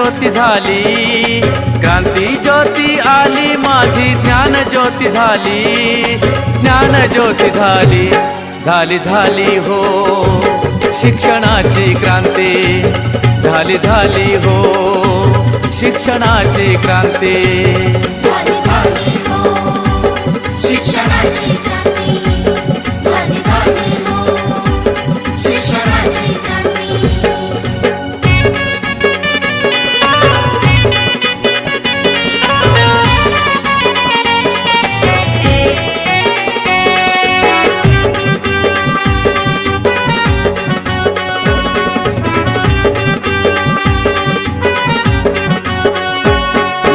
ज्योती झाली, क्रांती ज्योती आली माझी, ज्ञान ज्योती झाली, ज्ञान ज्योती झाली, झाली झाली हो शिक्षणाची क्रांती, झाली झाली हो शिक्षणाची क्रांती, झाली झाली हो शिक्षणाची क्रांती, झाली झाली हो शिक्षणाची क्रांती।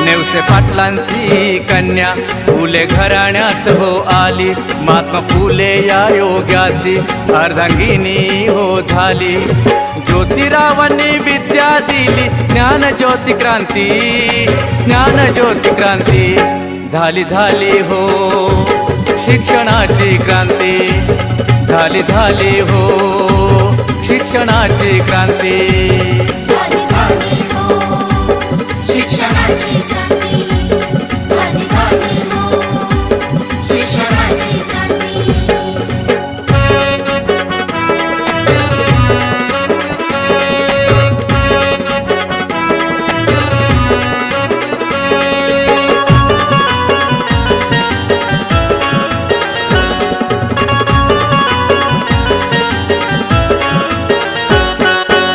नेवसे पाटलांची कन्या फुले घराण्यात हो आली, महात्मा फुले या योगाची अर्धांगिनी हो झाली, ज्योतिरावांनी विद्या दिली, ज्ञान ज्योती क्रांती, ज्ञान ज्योती क्रांती, झाली झाली हो शिक्षणाची क्रांती, झाली झाली हो शिक्षणाची क्रांती, झाली झाली हो शिक्षणाची क्रांती, झाली झाली हो शिक्षणाची क्रांती।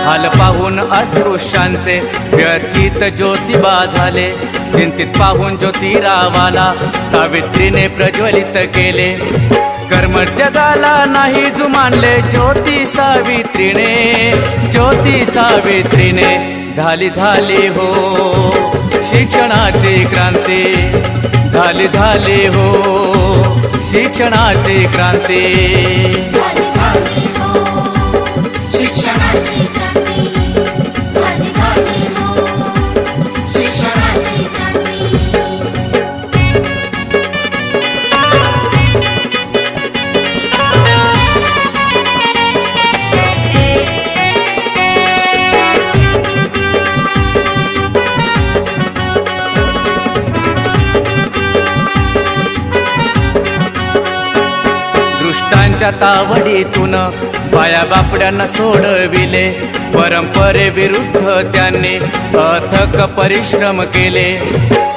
हाल पाहून अस्पृश्यांचे व्यथित ज्योतिबा झाले, चिंतित पाहून ज्योतिरावाला सावित्रीने प्रज्वलित केले, कर्म जगाला नाही जुमानले ज्योती सावित्रीने, ज्योती सावित्रीने, झाली झाली हो शिक्षणाची क्रांती, झाली झाली हो शिक्षणाची क्रांती, झाली झाली हो शिक्षणाची क्रांती, झाली झाली हो शिक्षणाची क्रांती। दृष्टांच्या तावडीतून बाया बापड्यांना सोडविले, परंपरे विरुद्ध त्यांनी अथक परिश्रम केले,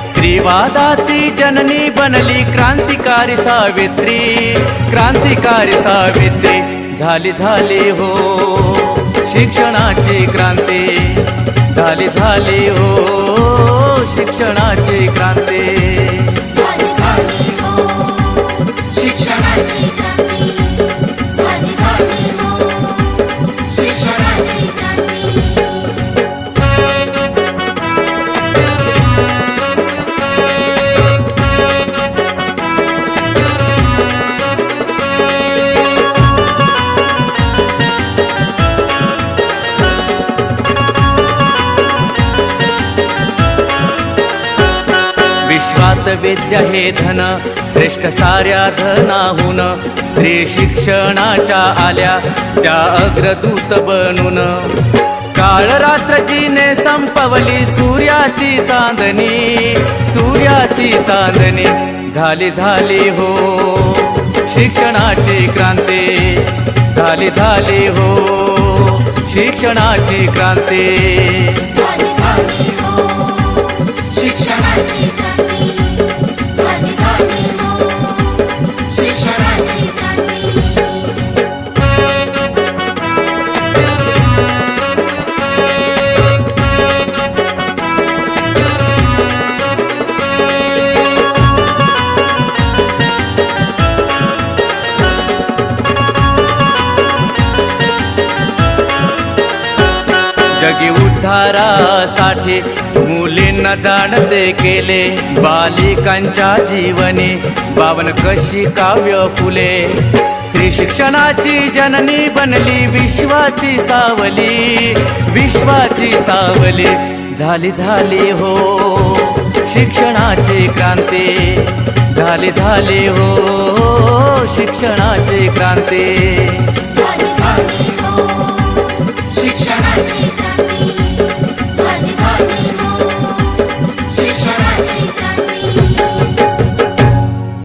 स्त्रीवादाची जननी बनली क्रांतिकारी सावित्री, क्रांतिकारी सावित्री, झाली झाली हो शिक्षणाची क्रांती, झाली झाली हो शिक्षणाची क्रांती, झाली झाली हो शिक्षणाची क्रांती, झाली झाली हो शिक्षणाची क्रांती। विश्वात विद्या हे धन, श्रेष्ठ साऱ्या धनाहून, श्री शिक्षणाच्या आल्या त्या अग्रदूत बनून, काळ रात्र जिने संपवली सूर्याची चांदणी, सूर्याची चांदणी, झाली झाली हो शिक्षणाची क्रांती, झाली झाली हो शिक्षणाची क्रांती, झाली झाली हो शिक्षणाची क्रांती, झाली झाली हो शिक्षणाची क्रांती। जगी उद्धारासाठी मुलींना जाणते केले, बालिकांच्या जीवनी पावन कशी काव्य फुले, श्री शिक्षणाची जननी बनली विश्वाची सावली, विश्वाची सावली, झाली झाली हो शिक्षणाची क्रांती, झाली झाली हो शिक्षणाची क्रांती।